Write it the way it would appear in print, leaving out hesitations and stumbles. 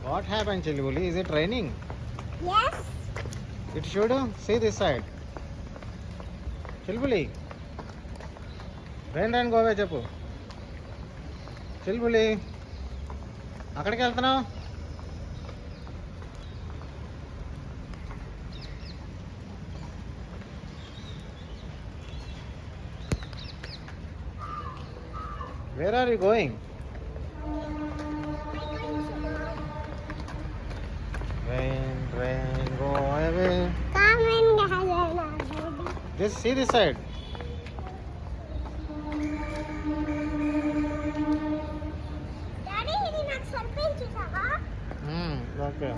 What happened, Chilibuli? Is it raining? Yes. It should. See this side. Chilibuli. Rain go away, చెప్పు. Chilibuli. అక్కడికి వెళ్తున్నావు? Where are you going? Rain, go away. Come in, Gahalana. Just see this side.